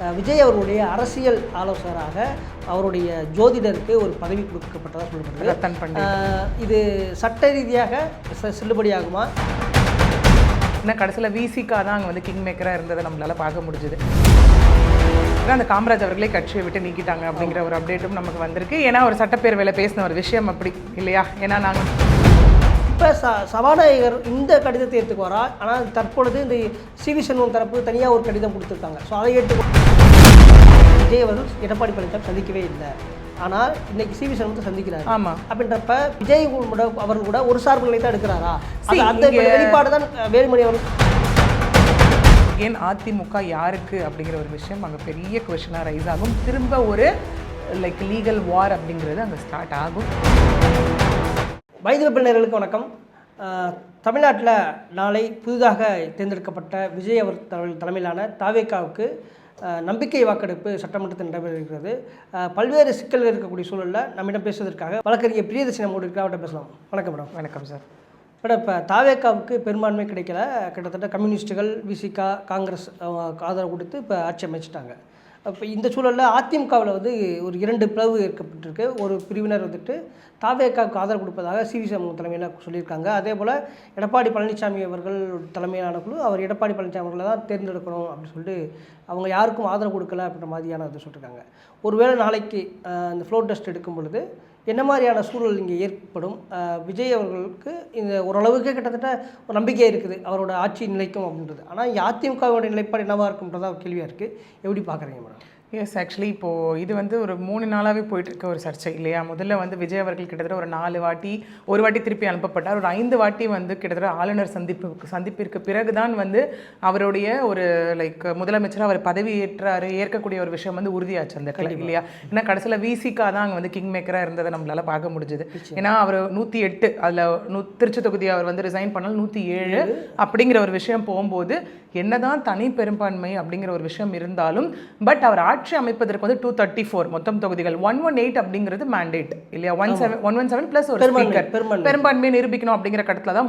விஜய் அவர்களுடைய அரசியல் ஆலோசகராக அவருடைய ஜோதிடருக்கு ஒரு பதவி கொடுக்கப்பட்டதாக சொல்லப்படுது. இது சட்ட ரீதியாக செல்லுபடியாகுமா? ஏன்னா கடைசியில் விசிகா தான் அங்கே வந்து கிங் மேக்கராக இருந்ததை நம்மளால் பார்க்க முடிஞ்சுது. ஏன்னா அந்த காமராஜ் அவர்களே கட்சியை விட்டு நீக்கிட்டாங்க அப்படிங்கிற ஒரு அப்டேட்டும் நமக்கு வந்திருக்கு. ஏன்னா ஒரு சட்டப்பேரவையில் பேசின ஒரு விஷயம் அப்படி இல்லையா? ஏன்னா நாங்கள் இப்போ சபாநாயகர் இந்த கடிதத்தை ஏற்றுக்குவாரா? ஆனால் தற்பொழுது இந்த சிவி சண்முகம் தரப்பு தனியாக ஒரு கடிதம் கொடுத்துருக்காங்க. ஸோ அதை விஜய் அவர்கள் எடப்பாடி பழனிசாமி சந்திக்கவே இல்லை. ஆனால் இன்னைக்கு சிவி சண்முகத்தை சந்திக்கிறார். ஆமாம். அப்படின்றப்ப விஜய் அவர்கள் கூட ஒரு சார்பு நிலை தான் எடுக்கிறாரா? அந்த வெளிப்பாடு தான் வேலுமணி அவர்கள். ஏன் அதிமுக யாருக்கு அப்படிங்கிற ஒரு விஷயம் அங்கே பெரிய கொஷனாக ரைஸ் ஆகும். திரும்ப ஒரு லைக் லீகல் வார் அப்படிங்கிறது அங்கே ஸ்டார்ட் ஆகும். வைத்திய நேயர்களுக்கு வணக்கம். தமிழ்நாட்டில் நாளை புதிதாக தேர்ந்தெடுக்கப்பட்ட விஜய் அவர் தலைமையிலான தாவேகாவுக்கு நம்பிக்கை வாக்கெடுப்பு சட்டமன்றத்தில் நடைபெறுகிறது. பல்வேறு சிக்கல்கள் இருக்கக்கூடிய சூழலில் நம்மிடம் பேசுவதற்காக வழக்கறிஞர் பிரியதர்ஷினி நம்மோடு இருக்கா, அவர்கிட்ட பேசலாம். வணக்கம் மேடம். வணக்கம் சார். மேடம், இப்போ தாவேகாவுக்கு பெரும்பான்மை கிடைக்கல. கிட்டத்தட்ட கம்யூனிஸ்ட்டுகள், விசிகா, காங்கிரஸ் ஆதரவு கொடுத்து இப்போ ஆட்சி அமைச்சிட்டாங்க. இப்போ இந்த சூழலில் அதிமுகவில் வந்து ஒரு 2 பிளவு ஏற்பட்டிருக்கு. ஒரு பிரிவினர் வந்துட்டு தாவேகாவுக்கு ஆதரவு கொடுப்பதாக சிவி சண்முகம் தலைமையில் சொல்லியிருக்காங்க. அதே போல் எடப்பாடி பழனிசாமி அவர்கள் தலைமையிலான குழு அவர் எடப்பாடி பழனிசாமி அவர்களை தான் தேர்ந்தெடுக்கணும் அப்படின்னு சொல்லிட்டு அவங்க யாருக்கும் ஆதரவு கொடுக்கல அப்படின்ற மாதிரியான இது சொல்லியிருக்காங்க. ஒருவேளை நாளைக்கு இந்த ஃப்ளோர் டெஸ்ட் எடுக்கும் பொழுது என்ன மாதிரியான சூழல் இங்கே ஏற்படும்? விஜய் அவர்களுக்கு இந்த ஓரளவுக்கு கிட்டத்தட்ட ஒரு நம்பிக்கை இருக்குது அவரோட ஆட்சி நிலைக்கும் அப்படின்றது. ஆனால் அதிமுகவோட நிலைப்பாடு என்னவாக இருக்கும்ன்றதா ஒரு கேள்வியாக இருக்குது. எப்படி பார்க்குறீங்க மேடம்? எஸ், ஆக்சுவலி இப்போது இது வந்து ஒரு 3 நாளாகவே போயிட்டுருக்க ஒரு சர்ச்சை இல்லையா? முதல்ல வந்து விஜய் அவர்கள் கிட்டத்தட்ட ஒரு 4 வாட்டி, ஒரு வாட்டி திருப்பி அனுப்பப்பட்டார். ஒரு 5 வாட்டி வந்து கிட்டத்தட்ட ஆளுநர் சந்திப்பிற்கு பிறகு தான் வந்து அவருடைய ஒரு லைக் முதலமைச்சராக அவர் பதவி ஏற்கக்கூடிய ஒரு விஷயம் வந்து உறுதியாச்சு அந்த இடத்துல இல்லையா? ஏன்னா கடைசியில் விசிகா தான் அங்கே வந்து கிங் மேக்கராக இருந்ததை நம்மளால் பார்க்க முடிஞ்சுது. ஏன்னா அவர் 108 அதில் திருச்சி தொகுதி அவர் வந்து ரிசைன் பண்ணால் 107 அப்படிங்கிற ஒரு விஷயம் போகும்போது என்னதான் தனி பெரும்பான்மை அப்படிங்கிற ஒரு விஷயம் இருந்தாலும் பட் அவர் ஆட்சி அமைப்பதற்கு வந்து 234 மொத்தம் தொகுதிகள், 118 அப்படிங்கிறது மேண்டேட் இல்லையா? 117 பிளஸ் ஒரு ஸ்பீக்கர் பெரும்பான்மையை நிரூபிக்கணும் அப்படிங்கிற கட்டத்தில் தான்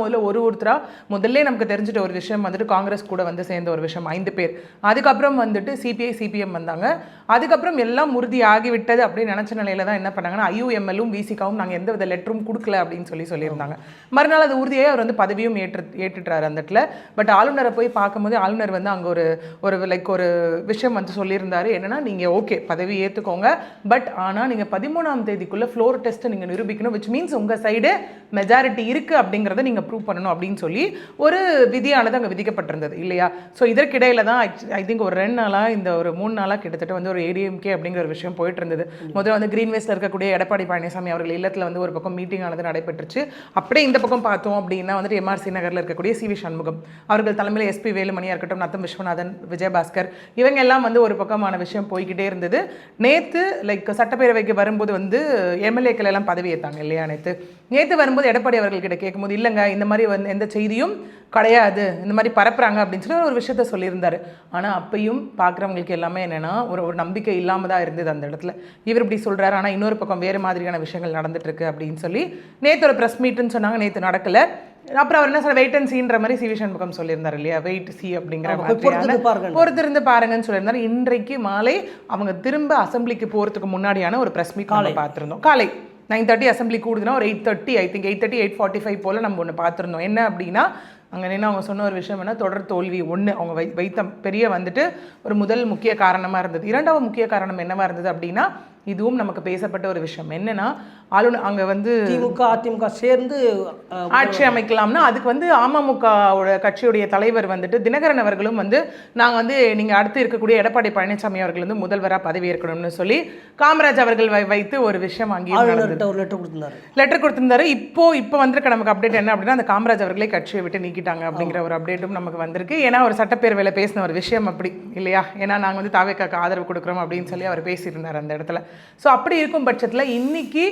முதல்ல நமக்கு தெரிஞ்சிட்ட ஒரு விஷயம் வந்துட்டு காங்கிரஸ் கூட வந்து சேர்ந்த ஒரு விஷயம் 5 பேர். அதுக்கப்புறம் வந்துட்டு சிபிஐ சிபிஎம் வந்தாங்க. அதுக்கப்புறம் எல்லாம் உறுதி ஆகிவிட்டது அப்படின்னு நினச்ச நிலையில தான் என்ன பண்ணாங்கன்னா ஐயூஎம்எல்லும் விசிகாவும் நாங்கள் எந்த வித லெட்டரும் கொடுக்கல அப்படின்னு சொல்லியிருந்தாங்க. மறுநாள் அது உறுதியாக அவர் வந்து பதவியும் ஏற்றுட்டார் அந்த இடத்துல. பட் ஆளுநரை போய் பார்க்கும்போது ஆளுநர் வந்து அங்கே ஒரு ஒரு விஷயம் வந்து சொல்லியிருந்தாரு. என்னன்னா, நீங்கள் ஓகே பதவி ஏற்றுக்கோங்க, பட் ஆனால் நீங்கள் 13ஆம் தேதிக்குள்ளே ஃப்ளோர் டெஸ்ட்டை நீங்கள் நிரூபிக்கணும், விச் மீன்ஸ் உங்கள் சைடு மெஜாரிட்டி இருக்குது அப்படிங்கிறத நீங்கள் ப்ரூவ் பண்ணணும் அப்படின்னு சொல்லி ஒரு விதியானது அங்கே விதிக்கப்பட்டிருந்தது இல்லையா? ஸோ இதற்கிடையில் தான் ஐ திங்க் ஒரு 2 நாளாக இந்த ஒரு 3 நாளாக கிட்டத்தட்ட வந்து ஒரு ஏடிஎம்கே அப்படிங்கிற ஒரு விஷயம் போயிட்டு இருந்தது. முதல்ல வந்து கிரீன்வேஸில் இருக்கக்கூடிய எடப்பாடி பழனிசாமி அவர்கள் இல்லத்தில் வந்து ஒரு பக்கம் மீட்டிங் ஆனது நடைபெற்றுச்சு. அப்படியே இந்த பக்கம் பார்த்தோம் அப்படின்னா வந்துட்டு எம்ஆர்சி நகரில் இருக்கக்கூடிய சிவி சண்முகம் அவர்கள் தலைமையில் எஸ்பி வேலுமணியாக இருக்கட்டும், நத்தம் விஸ்வநாதன், விஜயபாஸ்கர் இவங்க எல்லாம் வந்து ஒரு பக்கமான விஷயம் போய்கிட்டே இருந்தது. நேற்று லைக் சட்டப்பேரவைக்கு வரும்போது வந்து எம்எல்ஏக்கள் எல்லாம் பதவி ஏற்றாங்க இல்லையா? நேற்று வரும்போது எடப்பாடி அவர்கள்கிட்ட கேட்கும்போது இல்லைங்க இந்த மாதிரி வந்து எந்த செய்தியும் கிடையாது, இந்த மாதிரி பரப்புறாங்க அப்படின்னு சொல்லி ஒரு விஷயத்த சொல்லியிருந்தாரு. ஆனால் அப்பையும் பார்க்குறவங்களுக்கு எல்லாமே என்னென்னா ஒரு நம்பிக்கை இல்லாமல் தான் இருந்தது அந்த இடத்துல. இவர் இப்படி சொல்கிறாரு, ஆனால் இன்னொரு பக்கம் வேறு மாதிரியான விஷயங்கள் நடந்துட்டுருக்கு அப்படின்னு சொல்லி நேற்று ஒரு ப்ரெஸ் மீட்டுன்னு சொன்னாங்க. நேற்று நடக்கலை. அப்புறம் அவர் என்ன சொல்ற வெயிட் அண்ட் சீன்ற மாதிரி சிவி சண்முகம் சொல்லியிருந்தார் இல்லையா? வெயிட் சி அப்படிங்கிற மாதிரி பொறுத்திருந்து பாருங்கன்னு சொல்லியிருந்தாரு. இன்றைக்கு மாலை அவங்க திரும்ப அசம்பிளிக்கு போகிறதுக்கு முன்னாடியான ஒரு ப்ரெஸ் மீட் பார்த்துருந்தோம். காலை 9:30 அசம்பிளி கூடுதுன்னா ஒரு 8:30 ஐ திங்க் 8:30 8:45 போல் நம்ம ஒன்று பார்த்துருந்தோம். என்ன அப்படின்னா அங்கே நின்று அவங்க சொன்ன ஒரு விஷயம் என்ன, தொடர் தோல்வி ஒன்று அவங்க வைத்த பெரிய வந்துட்டு ஒரு முதல் முக்கிய காரணமாக இருந்தது. 2வது முக்கிய காரணம் என்னவாக இருந்தது அப்படின்னா இதுவும் நமக்கு பேசப்பட்ட ஒரு விஷயம் என்னன்னா ஆளுநர் அங்கே வந்து திமுக அதிமுக சேர்ந்து ஆட்சி அமைக்கலாம்னா அதுக்கு வந்து அமமுகவோட கட்சியுடைய தலைவர் வந்துட்டு தினகரன் அவர்களும் வந்து நாங்கள் வந்து நீங்கள் அடுத்து இருக்கக்கூடிய எடப்பாடி பழனிசாமி அவர்கள் வந்து முதல்வராக பதவி ஏற்கணும்னு சொல்லி காமராஜ் அவர்கள் வைத்து ஒரு விஷயம் அங்கே லெட்டர் கொடுத்திருந்தாரு. இப்போ வந்திருக்க நமக்கு அப்டேட் என்ன அப்படின்னா அந்த காமராஜ் அவர்களே கட்சியை விட்டு நீக்கிட்டாங்க அப்படிங்கிற ஒரு அப்டேட்டும் நமக்கு வந்திருக்கு. ஏன்னா ஒரு சட்டப்பேரவையில் பேசின ஒரு விஷயம் அப்படி இல்லையா? ஏன்னா நாங்கள் வந்து தாவேகாக்கு ஆதரவு கொடுக்குறோம் அப்படின்னு சொல்லி அவர் பேசியிருந்தார் அந்த இடத்துல. ஸோ அப்படி இருக்கும் பட்சத்தில் இன்னைக்கு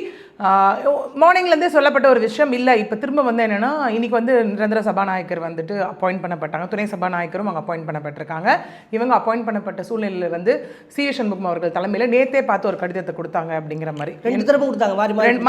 மார்னிங்லேருந்தே சொல்லப்பட்ட ஒரு விஷயம் இல்லை. இப்போ திரும்ப வந்து என்னென்னா இன்றைக்கி வந்து நிரந்தர சபாநாயகர் வந்துட்டு அப்பாயிண்ட் பண்ணப்பட்டாங்க, துணை சபாநாயகரும் அவங்க அப்பாயிண்ட் பண்ணப்பட்டிருக்காங்க. இவங்க அப்பாயிண்ட் பண்ணப்பட்ட சூழ்நிலையில் வந்து சி.வி. சண்முகம் அவர்கள் தலைமையில் நேற்றே பார்த்து ஒரு கடிதத்தை கொடுத்தாங்க அப்படிங்கிற மாதிரி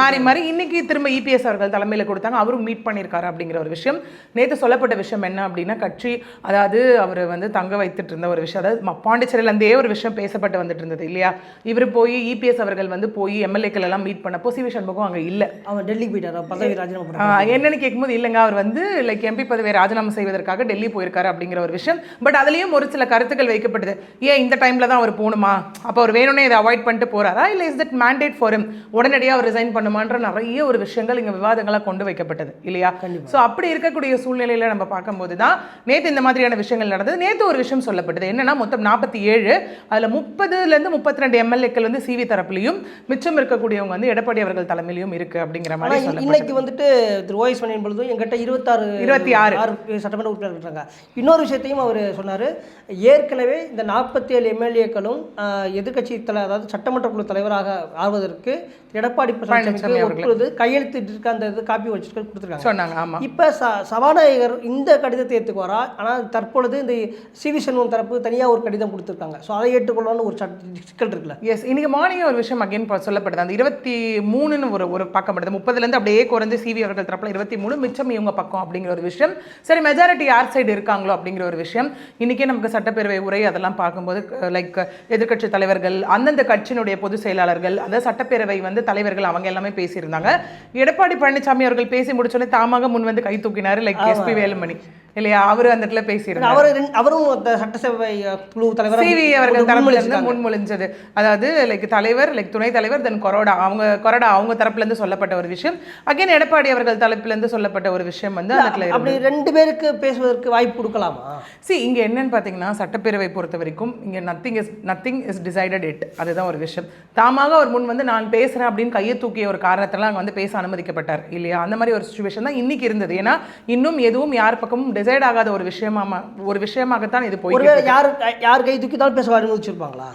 மாறி மாறி இன்னைக்கு திரும்ப இபிஎஸ் அவர்கள் தலைமையில் கொடுத்தாங்க. அவரும் மீட் பண்ணியிருக்காரு அப்படிங்கிற ஒரு விஷயம். நேற்று சொல்லப்பட்ட விஷயம் என்ன அப்படின்னா, கட்சி அதாவது அவர் வந்து தங்க வைத்துட்டு இருந்த ஒரு விஷயம், அதாவது பாண்டிச்சேரியிலேருந்தே ஒரு விஷயம் பேசப்பட்டு வந்துட்டு இருந்தது இல்லையா. இவர் போய் இபிஎஸ் அவர்கள் வந்து போய் எம்எல்ஏக்கள் எல்லாம் மீட் பண்ணப்போ சி.வி. சண்முகம் அங்கே இல்லை, அவன் டெல்லிக்கு போயிட்டார், பதவி ராஜினாமா. என்னன்னு கேட்கும்போது இல்லைங்க, அவர் வந்து லைக் எம்பி பதவியை ராஜினாமா செய்வதற்காக டெல்லி போயிருக்காரு அப்படிங்கிற ஒரு விஷயம். பட் அதுலேயும் ஒரு சில கருத்துக்கள் வைக்கப்பட்டது. ஏன் இந்த டைமில் தான் அவர் போகணுமா, அப்போ அவர் வேணும்னே இதை அவாய்ட் பண்ணிட்டு போறாரா, இல்லை is that mandate for him, உடனடியாக அவர் ரிசைன் பண்ணுமான்ற நிறைய ஒரு விஷயங்கள் இங்கே விவாதங்களாக கொண்டு வைக்கப்பட்டது இல்லையா. ஸோ அப்படி இருக்கக்கூடிய சூழ்நிலையில் நம்ம பார்க்கும்போது தான் நேற்று இந்த மாதிரியான விஷயங்கள் நடந்தது. நேற்று ஒரு விஷயம் சொல்லப்பட்டது என்னன்னா, மொத்தம் 47, அதில் 30லேருந்து 32 எம்எல்ஏக்கள் வந்து சிவி தரப்புலையும், மிச்சம் இருக்கக்கூடியவங்க வந்து எடப்பாடி அவர்கள் தலைமையிலும் இருக்கு அப்படிங்கிற மாதிரி சொல்லப்பட்டது. இன்னைக்கு வந்துட்டு திரு ஓஎஸ் மணியன் பொழுது எங்கிட்ட 26 சட்டமன்ற உறுப்பினர் இருக்காங்க. இன்னொரு விஷயத்தையும் அவர் சொன்னார். ஏற்கனவே இந்த 47 எம்எல்ஏக்களும் எதிர்கட்சி அதாவது சட்டமன்ற குழு தலைவராக ஆவதற்கு எடப்பாடி பழனிசாமி கையெழுத்திட்டு இருக்க அந்த இது காப்பி வச்சுட்டு கொடுத்துருக்காங்க சொன்னாங்க. ஆமாம், இப்போ சபாநாயகர் இந்த கடிதத்தை ஏற்றுக்குவாரா? ஆனால் தற்பொழுது இந்த சி.வி. சண்முகம் தரப்பு தனியாக ஒரு கடிதம் கொடுத்துருக்காங்க. ஸோ அதை ஏற்றுக்கொள்ளணும்னு ஒரு சிக்கல் இருக்குல்ல. எஸ், இன்னைக்கு மார்னிங் ஒரு விஷயம் அகைன் சொல்லப்படுது. அந்த 23ன்னு ஒரு பார்க்கப்படுது. 30லேருந்து அப்படியே குறைஞ்சு சிவி அவர்கள் தரப்பில் 23, மிச்சம் இவங்க பக்கம் அப்படிங்கிற ஒரு விஷயம். சரி, மெஜாரிட்டி யார் சைடு இருக்காங்களோ அப்படிங்கிற ஒரு விஷயம். இன்றைக்கே நமக்கு சட்டப்பேரவை உரை அதெல்லாம் பார்க்கும்போது லைக் எதிர்க்கட்சி தலைவர்கள், அந்தந்த கட்சியினுடைய பொதுச் செயலாளர்கள், அதாவது சட்டப்பேரவை வந்து தலைவர்கள் அவங்க எல்லாமே பேசியிருந்தாங்க. எடப்பாடி பழனிசாமி அவர்கள் பேசி முடிச்சோடனே தாமாக முன் வந்து கை தூக்கினார் லைக் எஸ்பி வேலுமணி இல்லையா. அவரு அந்த இடத்துல பேசியிருந்தாரு. அவரும் சட்டசபை குழு தலைவர் சிவி அவர்கள் தரப்புல இருந்து முன்மொழிஞ்சது, அதாவது லைக் தலைவர், லைக் துணைத் தலைவர், தென் கொரோடா அவங்க தரப்புல இருந்து சொல்லப்பட்ட ஒரு விஷயம். அகைன் எடப்பாடி அவர்கள் தரப்புல இருந்து சொல்லப்பட்ட ஒரு விஷயம் வந்து அப்படி 2 பேருக்கு பேசுவதற்கு வாய்ப்பு கொடுக்கலாமா? இங்க என்னன்னு பாத்தீங்கன்னா, சட்டப்பேரவை பொறுத்த வரைக்கும் இங்க நத்திங் இஸ் டிசைடட் இட். அதுதான் ஒரு விஷயம். தாமாக அவர் முன் வந்து நான் பேசுறேன் அப்படின்னு கையை தூக்கிய ஒரு காரணத்தால அங்க வந்து பேச அனுமதிக்கப்பட்டார் இல்லையா. அந்த மாதிரி ஒரு சிச்சுவேஷன் தான் இன்னைக்கு இருந்தது. ஏன்னா இன்னும் எதுவும் யார் பக்கமும் டிசைட் ஆகாத ஒரு விஷயமாகத்தான் இது போயிருக்கு. யார் கை தூக்கிதான் பேச அனுமதிச்சிருப்பாங்களா?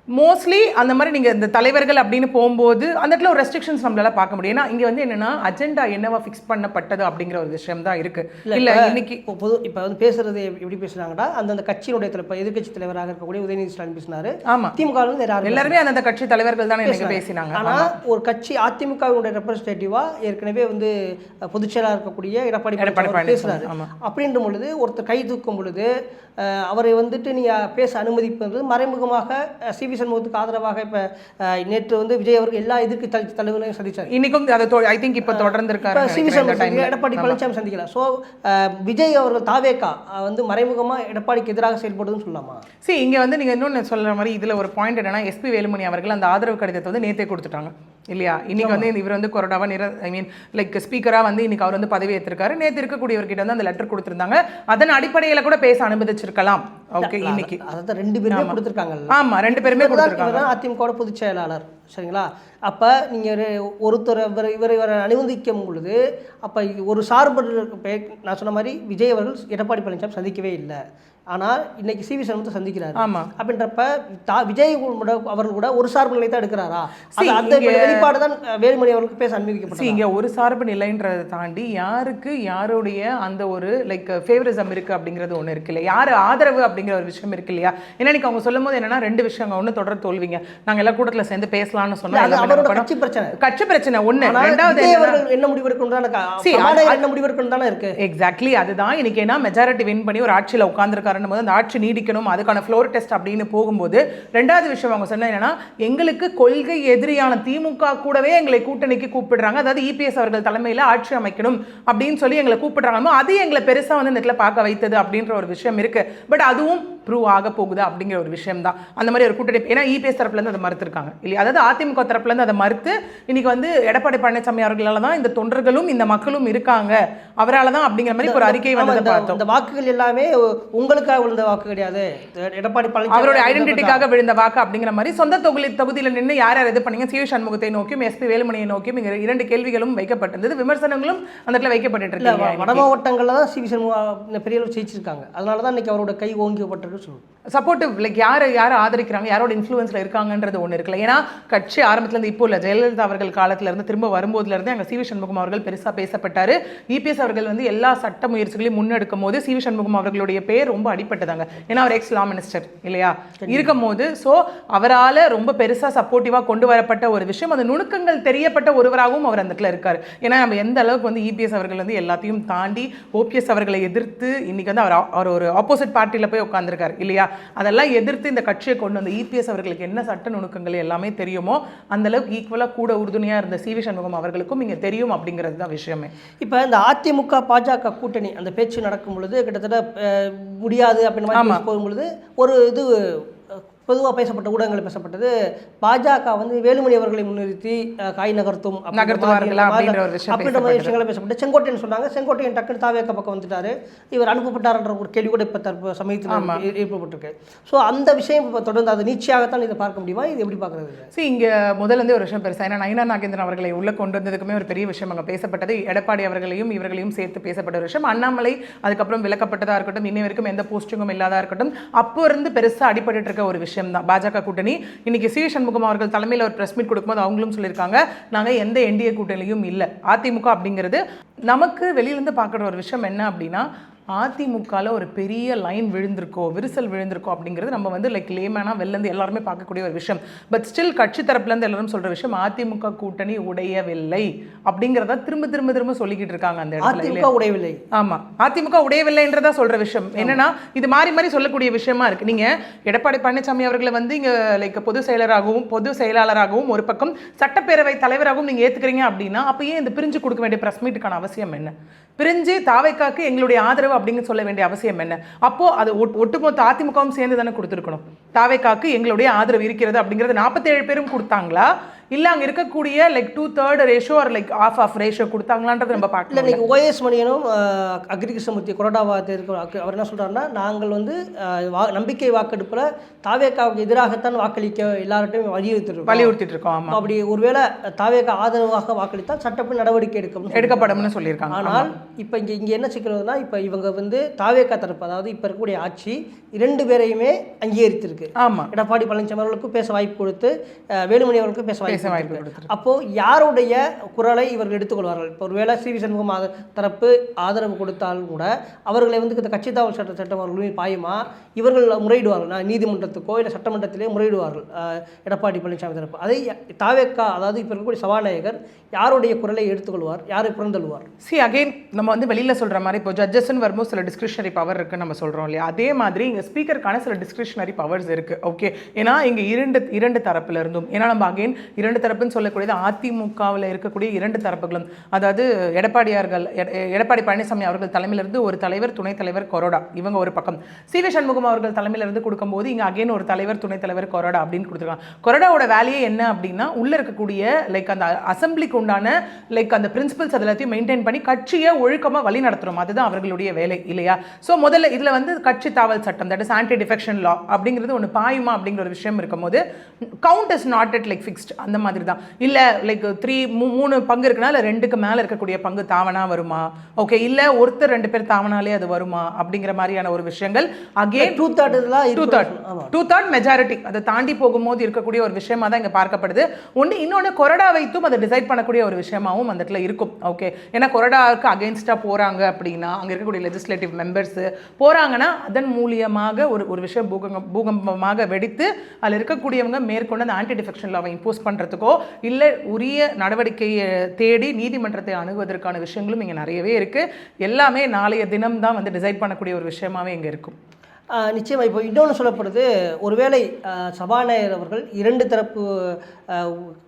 மோஸ்ட்லி அந்த மாதிரி நீங்கள் இந்த தலைவர்கள் அப்படின்னு போகும்போது அந்த இடத்துல ஒரு ரெஸ்ட்ரிக்ஷன்ஸ் நம்மளால பார்க்க முடியும். ஏன்னா இங்கே வந்து என்னன்னா அஜெண்டா என்னவா ஃபிக்ஸ் பண்ணப்பட்டது அப்படிங்கிற ஒரு விஷயம் தான் இருக்கு. இல்லை இன்னைக்கு இப்போ வந்து பேசுறது எப்படி பேசுறாங்கன்னா, அந்தந்த கட்சியினுடைய இப்போ எதிர்கட்சி தலைவராக இருக்கக்கூடிய உதயநிதி ஸ்டாலின் பேசினாரு. ஆமா, திமுக எல்லாருமே அந்த கட்சி தலைவர்கள் தானே எனக்கு பேசினாங்க. ஆனால் ஒரு கட்சி அதிமுகவினுடைய ரெப்ரஸன்டேட்டிவா ஏற்கனவே வந்து பொதுச் செயலாளர் இருக்கக்கூடிய எடப்பாடி பேசுறாரு. அப்படின்ற பொழுது ஒருத்தர் கை தூக்கும் பொழுது அவரை வந்துட்டு நீங்கள் பேச அனுமதிப்பது மறைமுகமாக சி.வி. சண்முகத்துக்கு ஆதரவாக இப்போ நேற்று வந்து விஜய் அவர்கள் எல்லா எதிர்க்கட்சி தலைவர்களையும் சந்திச்சார். இன்னைக்கும் ஐ திங்க் இப்போ தொடர்ந்து இருக்காரு. சி.வி. சண்முகம் எடப்பாடி பழனிசாமி சந்திக்கல. ஸோ விஜய் அவர்கள் தாவேக்கா வந்து மறைமுகமாக எடப்பாடிக்கு எதிராக செயல்படுதுன்னு சொல்லலாமா? இங்கே வந்து நீங்கள் இன்னொன்று சொல்கிற மாதிரி இதில் ஒரு பாயிண்ட் என்னன்னா, எஸ்பி வேலுமணி அவர்கள் அந்த ஆதரவு கடிதத்தை வந்து நேற்றே கொடுத்துட்டாங்க இல்லையா. இன்னைக்கு வந்து இவர் வந்து கொரோடாவா லைக் ஸ்பீக்கராக வந்து இன்னைக்கு அவர் வந்து பதவி ஏற்றிருக்காரு. நேற்று இருக்கக்கூடியவர்கிட்ட வந்து அந்த லெட்டர் கொடுத்துருந்தாங்க. அதன் அடிப்படையில் கூட பேச அனுமதிச்சிருக்கலாம். ஓகே, இன்னைக்கு அதான் 2 பேருமே கொடுத்துருக்காங்க. ஆமாம், 2 பேருமே கொடுத்துருக்காங்க. அதிமுக பொதுச் செயலாளர் சரிங்களா. அப்போ நீங்கள் ஒருத்தர் இவரை அனுமதிக்கும் பொழுது அப்போ ஒரு சார்பு நான் சொன்ன மாதிரி விஜய் அவர்கள் எடப்பாடி பழனிசாமி சந்திக்கவே இல்லை. ஆனால் இன்னைக்கு சி.வி. சண்முகத்தை சந்திக்கிறாரு. அப்படின்றப்ப விஜய் அவர்கள் கூட ஒரு சார்பு நிலை தான் எடுக்கிறாரா? அந்த வெளிப்பாடு தான் வேலுமணி அவர்களுக்கு பேச அனுமதிக்கப்பட்டது. இங்கே ஒரு சார்பு நிலைன்றதை தாண்டி யாருக்கு யாருடைய அந்த ஒரு லைக் ஃபேவரிசம் இருக்கு அப்படிங்கிறது ஒன்று இருக்கு இல்லையா, யார் ஆதரவு அப்படிங்கிற ஒரு விஷயம் இருக்கு இல்லையா. ஏன்னா இன்னைக்கு அவங்க சொல்லும் போது என்னன்னா 2 விஷயம். ஒன்று தொடர் தோல்விங்க, நாங்கள் எல்லா கூட்டத்தில் சேர்ந்து பேசலாம்னு சொன்னாங்க. கட்சி பிரச்சனை ஒன்று. ரெண்டாவது என்ன முடிவு எடுக்கணும் தானே இருக்கு. எக்ஸாக்ட்லி அதுதான் இன்னைக்கு. ஏன்னா மெஜாரிட்டி வின் பண்ணி ஒரு ஆட்சியில் உட்கார்ந்துருக்காரு போது அந்த ஆட்சி நீடிக்கணும், அதுக்கான ஃப்ளோர் டெஸ்ட் அப்படின்னு போகும்போது ரெண்டாவது விஷயம் அவங்க சொன்ன என்னன்னா, எங்களுக்கு கொள்கை எதிரியான திமுக கூடவே எங்களை கூட்டணிக்கு கூப்பிடுறாங்க, அதாவது இபிஎஸ் அவர்கள் தலைமையில் ஆட்சி அமைக்கணும் அப்படின்னு சொல்லி எங்களை கூப்பிடுறாங்க. அது எங்களை பெருசாக வந்து நெட்டில் பார்க்க வைத்தது அப்படின்ற ஒரு விஷயம் இருக்கு. பட் அதுவும் ப்ரூவ் ஆக போகுது அப்படிங்கிற ஒரு விஷயம் தான். அந்த மாதிரி ஒரு கூட்டணி, ஏன்னா இபிஎஸ் தரப்புலேருந்து அதை மறுத்திருக்காங்க இல்லையா. அதாவது அதிமுக தரப்புலேருந்து அதை மறுத்து இன்னைக்கு வந்து எடப்பாடி பழனிசாமி அவர்களால் தான் இந்த தொண்டர்களும் இந்த மக்களும் இருக்காங்க, அவரால் தான் அப்படிங்கிற மாதிரி ஒரு அறிக்கை வந்து பார்த்தோம். இந்த வாக்குகள் எல்லாமே உங்களுக்கு விழுந்த வாக்கு கிடையாது, எடப்பாடி பழனிசாமி அவருடைய ஐடென்டிட்டிக்காக விழுந்த வாக்கு அப்படிங்கிற மாதிரி சொந்த தொகுதியில் நின்று யார் யார் இது பண்ணீங்க, சி.வி. சண்முகத்தை நோக்கியும் எஸ்பி வேலுமணியை நோக்கியும் 2 கேள்விகளும் வைக்கப்பட்டிருந்தது, விமர்சனங்களும் அந்த இடத்துல வைக்கப்பட்டு இருக்கு. வட மாவட்டங்களில் தான் சி.வி. சண்முகம் பெரிய அளவு ஜெயிச்சிருக்காங்க. அதனால தான் இன்னைக்கு அவரோட கை ஓங்கிப்பட்டிருக்கு சொல்லுவோம். சப்போர்ட்டிவ் லைக் யார் ஆதரிக்கிறாங்க, யாரோட இன்ஃப்ளூயன்ஸில் இருக்காங்கன்றது ஒன்று இருக்குல்ல. ஏன்னா கட்சி ஆரம்பத்துலேருந்து இப்போ இல்லை, ஜெயலலிதா அவர்கள் காலத்திலேருந்து திரும்ப வரும்போதுலேருந்து அங்கே சி வி சண்முகம் அவர்கள் பெருசாக பேசப்பட்டார். இபிஎஸ் அவர்கள் வந்து எல்லா சட்ட முயற்சிகளையும் முன்னெடுக்கும் போது சி வி சண்முகம் அவர்களுடைய பேர் ரொம்ப அடிப்பட்டதாங்க. ஏன்னா அவர் எக்ஸ் லா மினிஸ்டர் இல்லையா இருக்கும் போது, ஸோ அவரால் ரொம்ப பெருசாக சப்போர்ட்டிவாக கொண்டு வரப்பட்ட ஒரு விஷயம், அந்த நுணுக்கங்கள் தெரியப்பட்ட ஒருவராகவும் அவர் அந்த இடத்துல இருக்கார். ஏன்னா நம்ம எந்த அளவுக்கு வந்து இபிஎஸ் அவர்கள் வந்து எல்லாத்தையும் தாண்டி ஓபிஎஸ் அவர்களை எதிர்த்து இன்னைக்கு வந்து அவர் ஒரு ஆப்போசிட் பார்ட்டியில் போய் உட்காந்துருக்காரு இல்லையா. அதெல்லாம் எதிர்த்து இந்த கட்சியை கொண்டு வந்த இபிஎஸ் அவர்களுக்கு என்ன சட்ட நுணுக்கங்கள் எல்லாமே தெரியுமோ அந்த அளவுக்கு ஈக்குவலாக கூட உறுதுணையாக இருந்த சி வி சண்முகம் அவர்களுக்கும் இங்கே தெரியும் அப்படிங்கிறது தான் விஷயமே. இப்போ இந்த அதிமுக பாஜக கூட்டணி அந்த பேச்சு நடக்கும் பொழுது கிட்டத்தட்ட முடியாது அப்படின்ற மாதிரி போகும்பொழுது ஒரு இது பொதுவாக பேசப்பட்ட ஊடகங்கள் பேசப்பட்டது, பாஜக வந்து வேலுமணி அவர்களை முன்னிறுத்தி காய் நகர்த்தும் அப்படின்ற விஷயங்களை பேசப்பட்டு செங்கோட்டையன் சொன்னாங்க. செங்கோட்டையன் டக்குனு தாவேக்க பக்கம் வந்துட்டாரு, இவர் அனுப்பப்பட்டார்ன்ற ஒரு கேள்வி கூட இப்போ சமயத்தில் ஏற்பட்டிருக்கு. ஸோ அந்த விஷயம் இப்போ தொடர்ந்து அது நீட்சியாகத்தான் இதை பார்க்க முடியுமா, இது எப்படி பார்க்குறது? சரி, இங்கே முதல்ல ஒரு விஷயம் பெருசாக, ஏன்னா நயினார் நாகேந்திரன் அவர்களை உள்ளே கொண்டு வந்ததுக்குமே ஒரு பெரிய விஷயம் அங்கே பேசப்பட்டது. எடப்பாடி அவர்களையும் இவர்களையும் சேர்த்து பேசப்பட்ட ஒரு விஷயம். அண்ணாமலை அதுக்கப்புறம் விலக்கப்பட்டதாக இருக்கட்டும், இன்னி வரைக்கும் எந்த போஸ்டிங்கும் இல்லாதா இருக்கட்டும், அப்போ இருந்து பெருசாக அடிபட்டு இருக்க ஒரு விஷயம் தான் பாஜக கூட்டணி. இன்னைக்கு சி வி சண்முகம் அவர்கள் தலைமையில் ஒரு பிரஸ் மீட் கொடுக்கும்போது அவங்களும் சொல்லியிருக்காங்க, நாங்கள் எந்த என்டிஏ கூட்டணியும் இல்லை. அதிமுக அப்படிங்கிறது நமக்கு வெளியிலேருந்து பார்க்குற ஒரு விஷயம் என்ன அப்படின்னா, அதிமுகவில் ஒரு பெரிய லைன் விழுந்திருக்கோ, விரிசல் விழுந்திருக்கோ அப்படிங்கிறது நம்ம வந்து லைக் லேமேனாக வெளிலேருந்து எல்லாருமே பார்க்கக்கூடிய ஒரு விஷயம். பட் ஸ்டில் கட்சி தரப்புலேருந்து எல்லாரும் சொல்கிற விஷயம், அதிமுக கூட்டணி உடையவில்லை அப்படிங்கிறத திரும்ப திரும்ப திரும்ப சொல்லிக்கிட்டு இருக்காங்க அந்த இடத்துல. உடையவில்லை, ஆமாம், அதிமுக உடையவில்லைன்றதா சொல்கிற விஷயம். என்னன்னா இது மாறி மாறி சொல்லக்கூடிய விஷயமா இருக்குது. நீங்கள் எடப்பாடி பழனிசாமி அவர்களை வந்து இங்கே லைக் பொதுச் செயலாளராகவும் ஒரு பக்கம் சட்டப்பேரவை தலைவராகவும் நீங்கள் ஏற்றுக்கிறீங்க அப்படின்னா, அப்போ ஏன் இந்த பிரிஞ்சு கொடுக்க வேண்டிய ப்ரெஸ் மீட்டுக்கான அவசியம் என்ன? பிரிஞ்சு தாவைக்காக்கு எங்களுடைய ஆதரவு அப்படின்னு சொல்ல வேண்டிய அவசியம் என்ன? அப்போ அது ஒட்டுமொத்த அதிமுகவும் சேர்ந்து தானே கொடுத்துருக்கணும். தாவைக்காக்கு எங்களுடைய ஆதரவு இருக்கிறது அப்படிங்கிறது 47 பேரும் கொடுத்தாங்களா, இல்லை அங்கே இருக்கக்கூடிய லைக் 2/3 ரேஷியோ ஒரு லைக் ஆஃப் ரேஷியோ கொடுத்தாங்களான்றது நம்ம பார்க்கல. இன்னைக்கு ஓஎஸ் மணியனும் அக்ரிகிருஷ்ணமூர்த்தி கொறடாவாக அவர் என்ன சொல்கிறாருன்னா, நாங்கள் வந்து நம்பிக்கை வாக்கெடுப்பில் தாவேக்காவுக்கு எதிராகத்தான் வாக்களிக்க எல்லார்ட்டையும் வலியுறுத்திட்டு இருக்கோம். ஆமாம், அப்படி ஒருவேளை தாவேக்கா ஆதரவாக வாக்களித்தால் சட்டப்படி நடவடிக்கை எடுக்கப்படும்னு சொல்லியிருக்காங்க. ஆனால் இப்போ இங்கே என்ன சிக்கல்னா, இப்போ இவங்க வந்து தாவேக்கா தரப்பு, அதாவது இப்போ இருக்கக்கூடிய ஆட்சி 2 பேரையுமே அங்கீகரித்திருக்கு. ஆமாம், எடப்பாடி பழனிசாமி அவர்களுக்கும் பேச வாய்ப்பு கொடுத்து, வேலுமணி அவர்களுக்கும் பேச வாய்ப்பு. அப்போ யாருடைய குரலை இவர்கள் எடுத்துக்கொள்வார்கள்? இப்போ ஒருவேளை சி வி சண்முகம் தரப்பு ஆதரவு கொடுத்தாலும் கூட அவர்களை வந்து இந்த கட்சி தாவல் சட்டம் அவர்களுமே பாயுமா? இவர்கள் முறையிடுவார்கள், நீதிமன்றத்துக்கோ இல்லை சட்டமன்றத்திலே முறையிடுவார்கள் எடப்பாடி பழனிசாமி தரப்பு. அதை தாவேக்கா, அதாவது இப்போ இருக்கக்கூடிய சபாநாயகர் யாருடைய குரலை எடுத்துக்கொள்வார், யாரை புறந்தள்ளுவார்? அகைன் நம்ம வந்து வெளியில் சொல்கிற மாதிரி இப்போ ஜட்ஜஸ்ன்னு வரும்போது சில டிஸ்கிரிஷனரி பவர் இருக்குன்னு நம்ம சொல்கிறோம் இல்லையா, அதே மாதிரி இங்கே ஸ்பீக்கருக்கான சில டிஸ்கிரிஷனரி பவர்ஸ் இருக்குது. ஓகே, ஏன்னா இங்கே இரண்டு தரப்புல இருந்தும், ஏன்னா நம்ம அகைன் 2 தரப்புன்னு சொல்லக்கூடியது அதிமுகவில் இருக்கக்கூடிய 2 தரப்புகளும், அதாவது எடப்பாடி பழனிசாமி அவர்கள் தலைமையிலிருந்து ஒரு தலைவர், துணைத் தலைவர், கொறடா, இவங்க ஒரு பக்கம். சி வி சண்முகம் அவர்கள் தலைமையிலிருந்து கொடுக்கும்போது இங்கே அகைன் ஒரு தலைவர், துணைத் தலைவர், கொறடா அப்படின்னு கொடுத்துருக்காங்க. கொறடாவோட வேலையே என்ன அப்படின்னா, உள்ளே இருக்கக்கூடிய லைக் அந்த அசம்பிளிக்கு உண்டான லைக் அந்த பிரின்சிபல்ஸ் எல்லாத்தையும் மெயின்டைன் பண்ணி கட்சியை ஒழுக்கமாக வழி நடத்துகிறோம், அதுதான் அவர்களுடைய வேலை இல்லையா. ஸோ முதல்ல இதில் வந்து கட்சி தாவல் சட்டம், தட் இஸ் ஆன்டி டிஃபெக்ஷன் லா அப்படிங்கிறது ஒன்று பாயுமா அப்படிங்கிற ஒரு விஷயம் இருக்கும்போது, count is not it like fixed அந்த மாதிரி தான். இல்லை லைக் 3 பங்கு இருக்குன்னா இல்லை 2க்கு மேலே இருக்கக்கூடிய பங்கு தாவனா வருமா, ஓகே, இல்லை ஒருத்தர் 2 பேர் தாவனாலே அது வருமா அப்படிங்கிற மாதிரியான ஒரு விஷயங்கள். அகேன் 2/3 மெஜாரிட்டி அதை தாண்டி போகும்போது இருக்கக்கூடிய ஒரு விஷயமா தான் இங்கே பார்க்கப்படுது. இன்னொன்று கொறடா வைத்தும் அதை டிசைட் பண்ணக்கூடிய ஒரு விஷயமாகவும் அந்த இடத்துல இருக்கும். ஓகே, ஏன்னா கொறடாவுக்கு அகெயின்ஸ்டாக போகிறாங்க அப்படின்னா, அங்கே இருக்கக்கூடிய லெஜிஸ்லேட்டிவ் மெம்பர்ஸ் போகிறாங்கன்னா அதன் மூலியமாக ஒரு விஷயம் பூகம்பமாக வெடித்து அதில் இருக்கக்கூடியவங்க மேற்கொண்டு அந்த ஆன்டி டிஃபெக்ஷன் லாவை இம்போஸ் பண்ணுறதுக்கோ இல்லை உரிய நடவடிக்கையை தேடி நீதிமன்றத்தை அணுகுவதற்கான விஷயங்களும் இங்கே நிறையவே இருக்குது. எல்லாமே நாளைய தினம் தான் வந்து டிசைட் பண்ணக்கூடிய ஒரு விஷயமாகவே இங்கே இருக்கும். நிச்சயமாக. இப்போ இன்னொன்று சொல்லப்படுது, ஒருவேளை சபாநாயகர் அவர்கள் 2 தரப்பு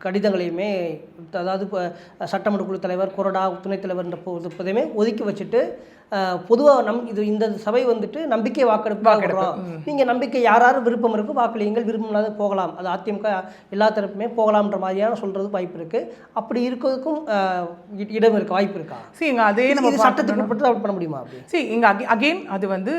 கடிதங்களையுமே, அதாவது இப்போ சட்டமன்ற குழு தலைவர், கொறடா, துணைத் தலைவர் என்ற ஒதுக்கி வச்சுட்டு பொதுவாக இந்த சபை வந்துட்டு நம்பிக்கை வாக்கெடுப்பு, நீங்கள் நம்பிக்கை யாராரு விருப்பம் இருக்கும் வாக்களியுங்கள், விருப்பம் இல்லாத போகலாம், அது அதிமுக எல்லா தரப்புமே போகலாம்ன்ற மாதிரியான சொல்கிறது வாய்ப்பு இருக்குது. அப்படி இருக்கிறதுக்கும் இடம் இருக்க வாய்ப்பு இருக்கா? அதே நம்ம சட்டத்துக்கு உட்பட்டு பண்ண முடியுமா? அகெயின் அது வந்து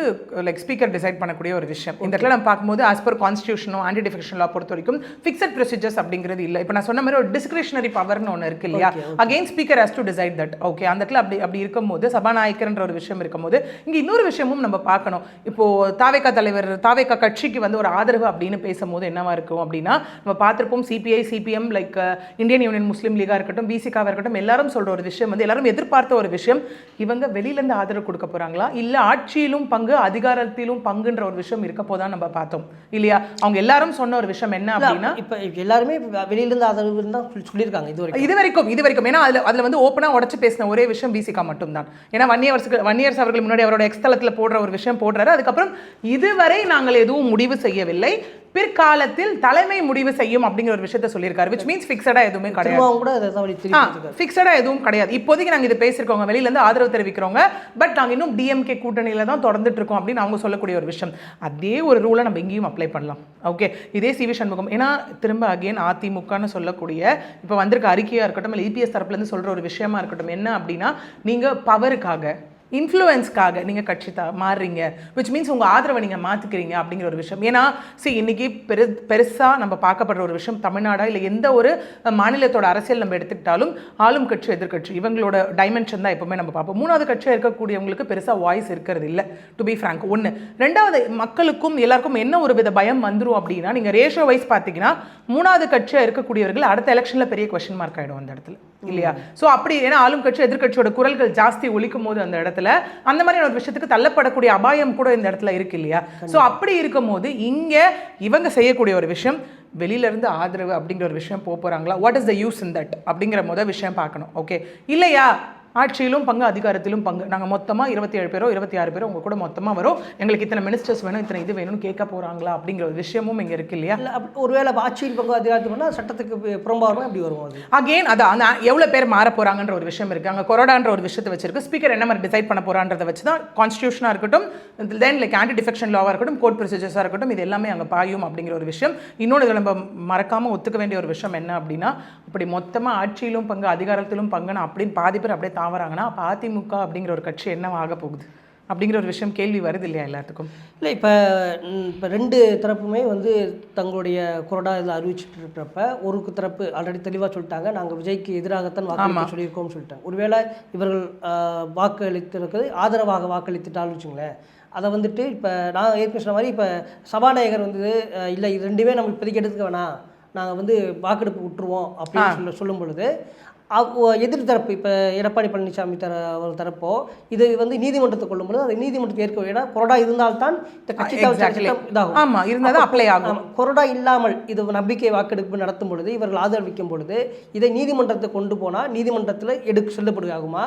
லைக் ஸ்பீக்கர் டிசைட் பண்ணக்கூடிய ஒரு விஷயம். இந்த இடத்துல நம்ம பார்க்கும்போது ஆஸ் பர் கான்ஸ்டியூஷனோ ஆன்டி டிஃபெக்ஷன் லா பொறுத்த வரைக்கும் ஃபிக்ஸட் ப்ரொசீஜர்ஸ் அப்படிங்கிறது இல்லை. இப்போ நான் சொன்ன மாதிரி ஒரு டிஸ்கிரிஷனரி பவர்னு ஒன்று இருக்கு இல்லையா, again speaker has to decide that. Okay, அந்த இடத்துல அப்படி இருக்கும்போது சபாநாயகர்ன்ற ஒரு விஷயம் இருக்கும்போது இங்கே இன்னொரு விஷயமும் நம்ம பார்க்கணும். இப்போது தாவேகா தலைவர் தாவேகா கட்சிக்கு வந்து ஒரு ஆதரவு அப்படின்னு பேசும்போது என்னவா இருக்கும் அப்படின்னா, நம்ம பார்த்துருப்போம் சிபிஐ சிபிஎம் லைக் இந்தியன் யூனியன் முஸ்லீம் லீகாக இருக்கட்டும், பிசிகாவாக இருக்கட்டும், எல்லாரும் சொல்கிற ஒரு விஷயம் வந்து எல்லாரும் எதிர்பார்த்த ஒரு விஷயம், இவங்க வெளியிலேருந்து ஆதரவு கொடுக்க போகிறாங்களா இல்லை ஆட்சியிலும் பங்கு அதிகாரத்திலும் பங்குன்ற ஒரு விஷயம் இருக்க போதான் நம்ம பார்த்தோம் இல்லையா. அவங்க எல்லாரும் சொன்ன ஒரு விஷயம் என்ன அப்படின்னா, இப்போ எல்லாருமே வெளியிலேருந்து ஆதரவு தான் சொல்லியிருக்காங்க இது வரைக்கும். ஏன்னா அதில் வந்து ஓப்பனாக உடச்சு பேசின ஒரே விஷயம் பிசிகா மட்டும்தான். ஏன்னா வன்னியர்ஸ் அவர்கள் முன்னாடி அவரோட எக்ஸ்தலத்தில் போடுற ஒரு விஷயம் போடுறாரு. அதுக்கப்புறம் இதுவரை நாங்கள் எதுவும் முடிவு செய்யவில்லை, பிற்காலத்தில் தலைமை முடிவு செய்யும் அப்படிங்கிற ஒரு விஷயத்த சொல்லியிருக்காரு. which means ஃபிக்ஸடா எதுவுமே கிடையாது. ஃபிக்ஸடா எதுவும் கிடையாது. இப்போதைக்கு நாங்கள் இது பேசியிருக்கோங்க, வெளியிலேருந்து ஆதரவு தெரிவிக்கிறோங்க, பட் நாங்கள் இன்னும் டிஎம்கே கூட்டணியில தான் தொடர்ந்துட்டு இருக்கோம் அப்படின்னு அவங்க சொல்லக்கூடிய ஒரு விஷயம். அதே ஒரு ரூலை நம்ம எங்கேயும் அப்ளை பண்ணலாம். ஓகே, இதே சிவி சண்முகம், ஏன்னா திரும்ப அகெயின் அதிமுகன்னு சொல்லக்கூடிய இப்போ வந்திருக்க அறிக்கையாக இருக்கட்டும், இல்லை இபிஎஸ் தரப்புலேருந்து சொல்கிற ஒரு விஷயமா இருக்கட்டும், என்ன அப்படின்னா நீங்கள் பவருக்காக இன்ஃப்ளூயன்ஸ்க்காக நீங்கள் கட்சி மாறுறீங்க, விச் மீன்ஸ் உங்கள் ஆதரவை நீங்கள் மாற்றிக்கிறீங்க அப்படிங்கிற ஒரு விஷயம். ஏன்னா இன்னைக்கு பெருசாக நம்ம பார்க்கப்படுற ஒரு விஷயம், தமிழ்நாடா இல்லை எந்த ஒரு மாநிலத்தோட அரசியல் நம்ம எடுத்துக்கிட்டாலும் ஆளும் கட்சி எதிர்கட்சி இவங்களோட டைமென்ஷன் தான் எப்பவுமே நம்ம பார்ப்போம். மூணாவது கட்சியாக இருக்கக்கூடியவங்களுக்கு பெருசாக வாய்ஸ் இருக்கிறது இல்லை, டு பி ஃப்ராங்க். ஒன்று. ரெண்டாவது, மக்களுக்கும் எல்லாருக்கும் என்ன ஒரு வித பயம் வந்துடும் அப்படின்னா, நீங்கள் ரேஷியோ வைஸ் பார்த்தீங்கன்னா மூணாவது கட்சியாக இருக்கக்கூடியவர்கள் அடுத்த எலெக்ஷனில் பெரிய கொஸ்டின் மார்க் ஆகிடும் அந்த இடத்துல இல்லையா. ஸோ அப்படி ஏன்னா ஆளும் கட்சி எதிர்கட்சியோட குரல்கள் ஜாஸ்தி ஒலிக்கும் போது அந்த இடத்துல அந்த மாதிரி ஒரு விஷயத்துக்கு தள்ளப்படக்கூடிய அபாயம் கூட இந்த இடத்துல இருக்கு இல்லையா. ஸோ அப்படி இருக்கும் போது இங்க இவங்க செய்யக்கூடிய ஒரு விஷயம், வெளியில இருந்து ஆதரவு அப்படிங்கிற ஒரு விஷயம் போறாங்களா, what is the use in that அப்படிங்கிற முதல் விஷயம் பார்க்கணும். ஓகே, இல்லையா ஆட்சியிலும் பங்கு அதிகாரத்திலும் பங்கு, நாங்கள் மொத்தமாக 27 பேரோ 26 பேரோ உங்கள் கூட மொத்தமாக வரும், எங்களுக்கு இத்தனை மினிஸ்டர்ஸ் வேணும், இத்தனை இது வேணும்னு கேட்க போகிறாங்களா அப்படிங்கிற ஒரு விஷயமும் இங்கே இருக்கு இல்லையா. ஒருவேளை ஆட்சியில் பங்கு அதிகாரத்தில் பண்ணால் சட்டத்துக்கு புறம்பாக எப்படி வரும் அது. அகெயின் அதான் எவ்வளோ பேர் மாற போகிறாங்கன்ற ஒரு விஷயம் இருக்குது. அங்கே கொரோடான்ற ஒரு விஷயத்தை வச்சிருக்கு, ஸ்பீக்கர் என்ன மாதிரி டிசைட் பண்ண போகிறான்றதை வச்சு தான் கான்ஸ்டியூஷனாக இருக்கட்டும், தென் லைக் ஆன்டி டிஃபெக்ஷன் லாவாக இருக்கட்டும், கோர்ட் ப்ரொசீஜர்ஸாக இருக்கட்டும், இது எல்லாமே அங்கே பாயும் அப்படிங்கிற ஒரு விஷயம். இன்னொன்று இதில் நம்ம மறக்காமல் ஒத்துக்க வேண்டிய ஒரு விஷயம் என்ன அப்படின்னா, அப்படி மொத்தமாக ஆட்சியிலும் பங்கு அதிகாரத்திலும் பங்குன்னு அப்படின்னு பாதி பேர் அப்படியே தாவறாங்கன்னா அதிமுக அப்படிங்கிற ஒரு கட்சி என்ன ஆக போகுது அப்படிங்கிற ஒரு விஷயம் கேள்வி வருது இல்லையா எல்லாத்துக்கும். இல்லை, இப்போ ரெண்டு தரப்புமே வந்து தங்களுடைய கொரோனா இதில் அறிவிச்சுட்டு இருக்கிறப்ப ஒரு தரப்பு ஆல்ரெடி தெளிவாக சொல்லிட்டாங்க, நாங்கள் விஜய்க்கு எதிராகத்தான் வாக்களிக்க சொல்லியிருக்கோம்னு சொல்லிட்டாங்க. ஒருவேளை இவர்கள் வாக்களித்திருக்கிறது ஆதரவாக வாக்களித்துட்டாலும் வச்சுங்களேன், அதை வந்துட்டு இப்போ நான் ஏற்கனவே சொன்ன மாதிரி இப்போ சபாநாயகர் வந்து இல்லை இது ரெண்டுமே நம்ம இப்போதைக்கு எடுத்துக்க வேணாம், நாங்கள் வந்து வாக்கெடுப்பு விட்டுருவோம் அப்படின்னு சொல்லும் பொழுது எதிர் தரப்பு இப்போ எடப்பாடி பழனிசாமி தரப்போ இது வந்து நீதிமன்றத்தை கொள்ளும்போது அது நீதிமன்றத்தை ஏற்க, ஏன்னா கொரோனா இருந்தால்தான் இந்த கட்சி இதாகும். ஆமாம், இருந்தால் அப்ளை ஆகும். கொரோனா இல்லாமல் இது நம்பிக்கை வாக்கெடுப்பு நடத்தும் பொழுது இவர்கள் ஆதரவிக்கும் பொழுது இதை நீதிமன்றத்தை கொண்டு போனால் நீதிமன்றத்தில் செல்லுபடி ஆகுமா,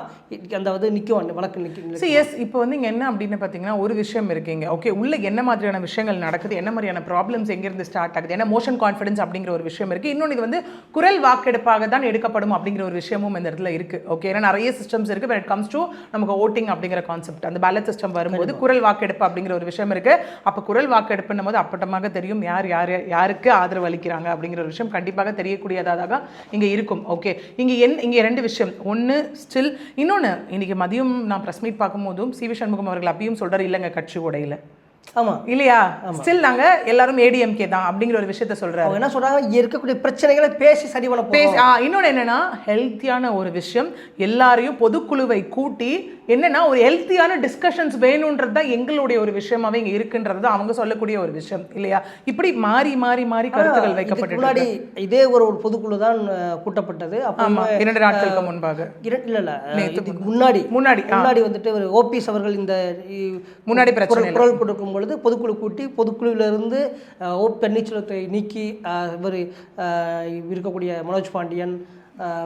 அந்த வந்து நிற்கும் வழக்கு நிற்கும். எஸ், இப்போ வந்து இங்கே என்ன அப்படின்னு பார்த்தீங்கன்னா ஒரு விஷயம் இருக்குங்க. ஓகே, உள்ள என்ன மாதிரியான விஷயங்கள் நடக்குது, என்ன மாதிரியான ப்ராப்ளம்ஸ் எங்கேருந்து ஸ்டார்ட் ஆகுது, ஏன்னா மோஷன் கான்ஃபிடன்ஸ் அப்படிங்கிற ஒரு விஷயம் இருக்குது. இன்னொன்று இது வந்து குரல் வாக்கெடுப்பாக தான் எடுக்கப்படும் அப்படிங்கிற ஒரு விஷயமும் இந்த இடத்துல இருக்கு. ஓகே, ஏன்னா நிறைய சிஸ்டம்ஸ் இருக்கு. when it comes to நமக்கு ஓட்டிங் அப்படிங்கிற கான்செப்ட், அந்த பேலட் சிஸ்டம் வரும்போது குரல் வாக்கெடுப்பு அப்படிங்கிற ஒரு விஷயம் இருக்கு. அப்போ குரல் வாக்கெடுப்புன்னும் போது அப்பட்டமாக தெரியும் யாருக்கு ஆதரவு அளிக்கிறாங்க அப்படிங்கிற ஒரு விஷயம் கண்டிப்பாக தெரியக்கூடியதாக இங்கே இருக்கும். ஓகே, இங்கே ரெண்டு விஷயம். ஒன்று ஸ்டில், இன்னொன்று இன்னைக்கு மதியம் நான் ப்ரெஸ் மீட் பார்க்கும்போதும் சிவி சண்முகம் அவர்கள் அப்பயும் சொல்றாரு, இல்லைங்க கட்சி உடையில. ஆமாம் இல்லையா, ஸ்டில் நாங்கள் எல்லாரும் ஏடிஎம்கே தான் அப்படிங்கிற ஒரு விஷயத்த சொல்றாரு. என்ன சொல்றாங்க, இருக்கக்கூடிய பிரச்சனைகளை பேசி சரி பண்ண பேசி. இன்னொன்று என்னன்னா, ஹெல்த்தியான ஒரு விஷயம், எல்லாரையும் பொதுக்குழுவை கூட்டி என்னன்னா ஒரு ஹெல்த்தியான டிஸ்கஷன்ஸ் வேணும்ன்றது தான் எங்களுடைய ஒரு விஷயமாவே இங்கே இருக்குன்றது அவங்க சொல்லக்கூடிய ஒரு விஷயம் இல்லையா. இப்படி மாறி மாறி மாறி கருத்துக்கள் வைக்கப்பட்டு முன்னாடி இதே ஒரு பொதுக்குழு தான் கூட்டப்பட்டது. ஆமா, 2 நாட்களுக்கு முன்பாக. முன்னாடி வந்துட்டு ஒரு ஓபிஎஸ் அவர்கள் இந்த முன்னாடி பிரச்சனை குரல் கொடுக்கும் பொழுது பொதுக்குழு கூட்டி பொதுக்குழுவிலிருந்து பன்னீர்செல்வத்தை நீக்கி இவர் இருக்கக்கூடிய மனோஜ் பாண்டியன்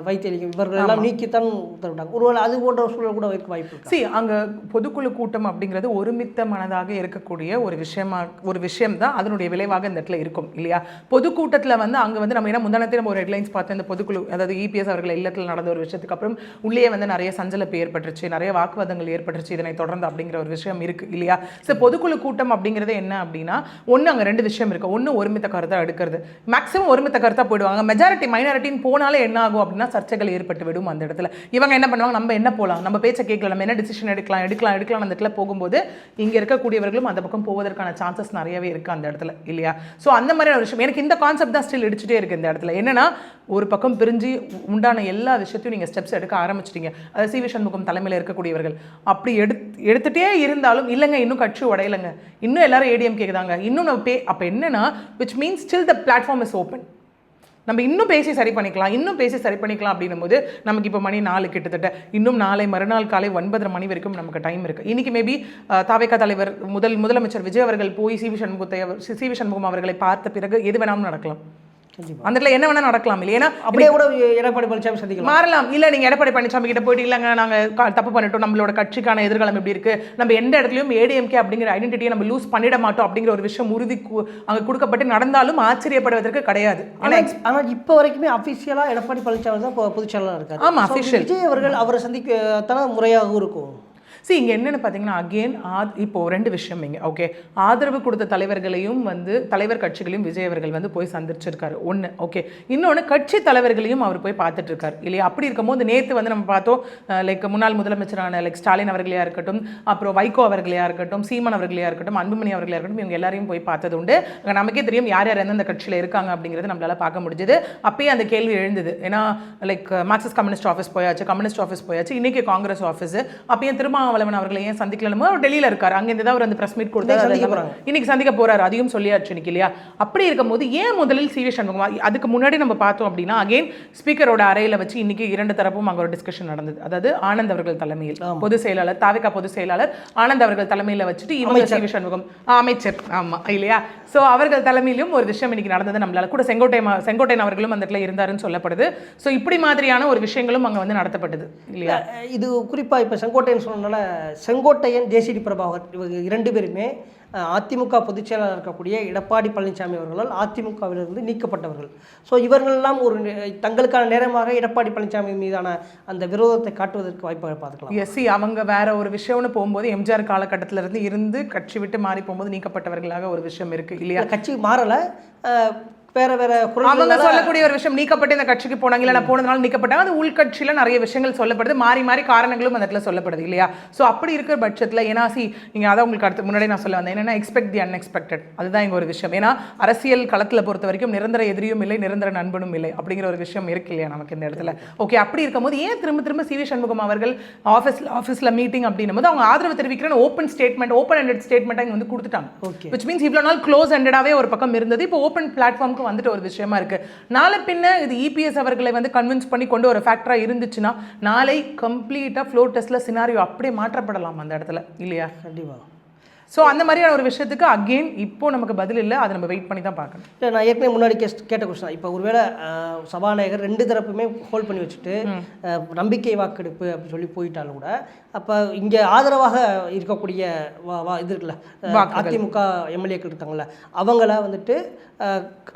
வைத்தியலிங்கம் இவர்கள் எல்லாம் நீக்கித்தான் உத்தரவிட்டாங்க. ஒருவேளை அது போன்ற சூழல் கூட வைக்க வாய்ப்பு இருக்கு. அங்கே பொதுக்குழு கூட்டம் அப்படிங்கிறது ஒருமித்த மனதாக இருக்கக்கூடிய ஒரு விஷயம் தான் அதனுடைய விளைவாக இந்த இடத்துல இருக்கும் இல்லையா. பொதுக்கூட்டத்தில் வந்து அங்கே வந்து நம்ம என்ன முந்தானத்தை நம்ம ஒரு ஹெட்லைன்ஸ் பார்த்தோம், இந்த பொதுக்குழு அதாவது இபிஎஸ் அவர்கள் இல்லத்தில் நடந்த ஒரு விஷயத்துக்கு அப்புறம் உள்ளே வந்து நிறைய சஞ்சலப்பு ஏற்பட்டுருச்சு, நிறைய வாக்குவாதங்கள் ஏற்பட்டுருச்சு, இதனை தொடர்ந்து அப்படிங்கிற ஒரு விஷயம் இருக்கு இல்லையா. பொதுக்குழு கூட்டம் அப்படிங்கிறது என்ன அப்படின்னா, ஒன்று அங்கே 2 விஷயம் இருக்கு. ஒன்று ஒருமித்த கருத்தாக எடுக்கிறது, மேக்ஸிமம் ஒருமித்த கருத்தாக போயிடுவாங்க. மெஜாரிட்டி மைனாரிட்டின்னு போனாலே என்ன ஆகும், ஆகும் அப்படின்னா சர்ச்சைகள் ஏற்பட்டு விடும் அந்த இடத்துல. இவங்க என்ன பண்ணுவாங்க, நம்ம என்ன போகலாம், நம்ம பேச்சை கேட்கலாம், நம்ம என்ன டிசிஷன் எடுக்கலாம் அந்த இடத்துல போகும்போது இங்கே இருக்கக்கூடியவர்களும் அந்த பக்கம் போவதற்கான சான்சஸ் நிறையவே இருக்குது அந்த இடத்துல இல்லையா. ஸோ அந்த மாதிரியான விஷயம் எனக்கு இந்த கான்செப்ட் தான் ஸ்டில் இடிச்சுட்டே இருக்குது இந்த இடத்துல. என்னன்னா ஒரு பக்கம் பிரிஞ்சு உண்டான எல்லா விஷயத்தையும் நீங்கள் ஸ்டெப்ஸ் எடுக்க ஆரம்பிச்சிட்டீங்க. அதாவது சி வி சண்முகம் தலைமையில் இருக்கக்கூடியவர்கள் அப்படி எடுத்துகிட்டே இருந்தாலும் இல்லைங்க இன்னும் கட்சி உடையலைங்க, இன்னும் எல்லாரும் ஏடிஎம் கேட்குதாங்க, இன்னும் நம்ம அப்போ என்னன்னா which means still the platform is open. நம்ம இன்னும் பேசி சரி பண்ணிக்கலாம் அப்படின்னும் போது நமக்கு இப்போ மணி 4 கிட்டத்தட்ட, இன்னும் நாளை மறுநாள் காலை 9:30 மணி வரைக்கும் நமக்கு டைம் இருக்குது. இன்றைக்கி மேபி தாவேகா தலைவர் முதலமைச்சர் விஜய் அவர்கள் போய் சி வி சண்முகம் அவர்களை பார்த்த பிறகு எது வேணாலும் நடக்கலாம். அந்த இடத்துல என்ன வேணா நடக்கலாம் இல்லையா. ஏன்னா அப்படியே கூட எடப்பாடி பழனிசாமி சந்திக்கலாம், மாறலாம். இல்லை நீங்கள் எடப்பாடி பழனிசாமி கிட்ட போயிட்டு இல்லைங்க நாங்கள் தப்பு பண்ணிட்டோம், நம்மளோட கட்சிக்கான எதிர்காலம் எப்படி இருக்குது, நம்ம எந்த இடத்துலையும் ஏடிஎம்கே அப்படிங்கிற ஐடென்டிட்டியை நம்ம லூஸ் பண்ணிட மாட்டோம் அப்படிங்கிற ஒரு விஷயம் உறுதி அங்கே கொடுக்கப்பட்டு நடந்தாலும் ஆச்சரியப்படுவதற்கு கிடையாது. ஆனால் இப்போ வரைக்குமே அஃபிஷியலாக எடப்பாடி பழனிசாமி தான் பொதுச் செயலாளர் இருக்காரு. ஆமாம், அஃபிஷியல். விஜய் அவர்கள் அவரை சந்திக்கத்தான முறையாகவும் இருக்கும். இங்கே என்னென்னு பார்த்தீங்கன்னா அகெயின் இப்போ 2 விஷயம் இங்கே ஓகே. ஆதரவு கொடுத்த தலைவர்களையும் தலைவர் கட்சிகளையும் விஜய் அவர்கள் போய் சந்திச்சிருக்காரு ஒன்று ஓகே. இன்னொன்று கட்சி தலைவர்களையும் அவர் போய் பார்த்துட்டு இருக்காரு இல்லையா. அப்படி இருக்கும்போது நேற்று நம்ம பார்த்தோம் லைக் முன்னாள் முதலமைச்சரான லைக் ஸ்டாலின் அவர்களையா இருக்கட்டும், அப்புறம் வைகோ அவர்களையா இருக்கட்டும், சீமான் அவர்களையா இருக்கட்டும், அன்புமணி அவர்களையா இருக்கட்டும், இவங்க எல்லாரையும் போய் பார்த்தது உண்டு. நமக்கே தெரியும் யார் யார் எந்தெந்த கட்சியில் இருக்காங்க அப்படிங்கிறது நம்மளால பார்க்க முடிஞ்சது. அப்பயே அந்த கேள்வி எழுந்தது. ஏன்னா லைக் மார்க்சிஸ்ட் கம்யூனிஸ்ட் ஆஃபீஸ் போயாச்சு, கம்யூனிஸ்ட் ஆஃபீஸ் போயாச்சு, இன்னைக்கு காங்கிரஸ் ஆஃபீஸ். அப்பயும் திரும்ப அவர்களை ஏன் சந்திக்கலமோ அவர் டெல்லியில் இருக்காரு, அங்கேருந்து தான் அவர் அந்த பிரஸ் மீட் கொடுத்தாரு, இன்னைக்கு சந்திக்க போறாரு, அதையும் சொல்லியாச்சு இன்னைக்கு இல்லையா. அப்படி இருக்கும்போது ஏன் முதலில் சி வி சண்முகம், அதுக்கு முன்னாடி நம்ம பார்த்தோம் அப்படின்னா அகைன் ஸ்பீக்கரோட அறையில் வச்சு இன்னைக்கு 2 தரப்பும் அங்கே ஒரு டிஸ்கஷன் நடந்தது. அதாவது ஆனந்த் அவர்கள் தலைமையில் பொதுச் செயலாளர், தாவேகா பொதுச் செயலாளர் ஆனந்த் அவர்கள் தலைமையில் வச்சுட்டு இவங்க சி வி சண்முகம் அமைச்சர் ஆமா இல்லையா. ஸோ அவர்கள் தலைமையிலும் ஒரு விஷயம் இன்னைக்கு நடந்தது. நம்மளால கூட செங்கோட்டையன் அவர்களும் அந்த இடத்துல இருந்தாருன்னு சொல்லப்படுது. ஸோ இப்படி மாதிரியான ஒரு விஷயங்களும் அங்கே நடத்தப்பட்டது இல்லையா. இது குறிப்பாக இப்போ செங்கோட்டையன் சொன்னனால செங்கோட்டையன் ஜேசிடி பிரபாகர் இவங்க 2 பேருமே அதிமுக பொதுச் செயலாளர் இருக்கக்கூடிய எடப்பாடி பழனிசாமி அவர்களால் அதிமுகவிலிருந்து நீக்கப்பட்டவர்கள். ஸோ இவர்களெல்லாம் ஒரு தங்களுக்கான நேரமாக எடப்பாடி பழனிசாமி மீதான அந்த விரோதத்தை காட்டுவதற்கு வாய்ப்பாக பார்த்துக்கலாம். எஸ்சி அவங்க வேற ஒரு விஷயம்னு போகும்போது எம்ஜிஆர் காலகட்டத்திலிருந்து இருந்து கட்சி விட்டு மாறி போகும்போது நீக்கப்பட்டவர்களாக ஒரு விஷயம் இருக்கு இல்லையா. கட்சி மாறலை, வேற அவங்க சொல்லக்கூடிய ஒரு விஷயம் நீக்கப்பட்டு இந்த கட்சிக்கு போனாங்க இல்லை நான் போனதுனால நீக்கப்பட்டாங்க. அது உள்கட்சியில நிறைய விஷயங்கள் சொல்லப்படுது, மாறி மாறி காரணங்களும் அந்த இடத்துல சொல்லப்படுது இல்லையா. ஸோ அப்படி இருக்கிற பட்சத்தில் ஏன்னா நீங்கள் அதான் உங்களுக்கு அடுத்து முன்னாடி நான் சொல்ல வந்தேன் என்னன்னா எக்ஸ்பெக்ட் தி அன்எக்ஸ்பெக்டட். அதுதான் இங்கே ஒரு விஷயம். ஏன்னா அரசியல் களத்தில் பொறுத்த வரைக்கும் நிரந்தர எதிரியும் இல்லை, நிரந்தர நண்பனும் இல்லை அப்படிங்கிற ஒரு விஷயம் இருக்கு இல்லையா நமக்கு இந்த இடத்துல. ஓகே, அப்படி இருக்கும்போது ஏன் திரும்ப சி வி சண்முகம் அவர்கள் ஆஃபீஸில் மீட்டிங் அப்படின்னும் போது அவங்க ஆதரவு தெரிவிக்கிற ஓப்பன் ஹெண்டட் ஸ்டேட்மெண்ட்டாக இங்கே கொடுத்துட்டாங்க. விச் மீன்ஸ் இவ்வளோ நாள் க்ளோஸ் ஹெண்டடாகவே ஒரு பக்கம் இருந்தது, இப்போ ஓப்பன் பிளாட்ஃபார்முக்கு வந்துட்டு ஒரு விஷயமா இருக்கு. நாளை பின்ன இது இபிஎஸ் அவர்களை கன்வின்ஸ் பண்ணி கொண்டு ஒரு ஃபேக்டரா இருந்துச்சுன்னா நாளை கம்ப்ளீட்டா ஃப்ளோர் டெஸ்ட்ல சினாரியோ அப்படியே மாற்றப்படலாம் அந்த இடத்துல இல்லையா. கண்டிப்பா. ஸோ அந்த மாதிரியான ஒரு விஷயத்துக்கு அகெயின் இப்போ நமக்கு பதில் இல்லை, அதை நம்ம வெயிட் பண்ணி தான் பார்க்கணும். இல்லை நான் ஏற்கனவே முன்னாடி கேட்ட கொஸ்டின், இப்போ ஒருவேளை சபாநாயகர் 2 தரப்புமே ஹோல்ட் பண்ணி வச்சுட்டு நம்பிக்கை வாக்கெடுப்பு அப்படின்னு சொல்லி போயிட்டாலும் கூட அப்போ இங்கே ஆதரவாக இருக்கக்கூடிய இது இருக்குல்ல அதிமுக எம்எல்ஏக்கள் இருக்காங்கல்ல அவங்கள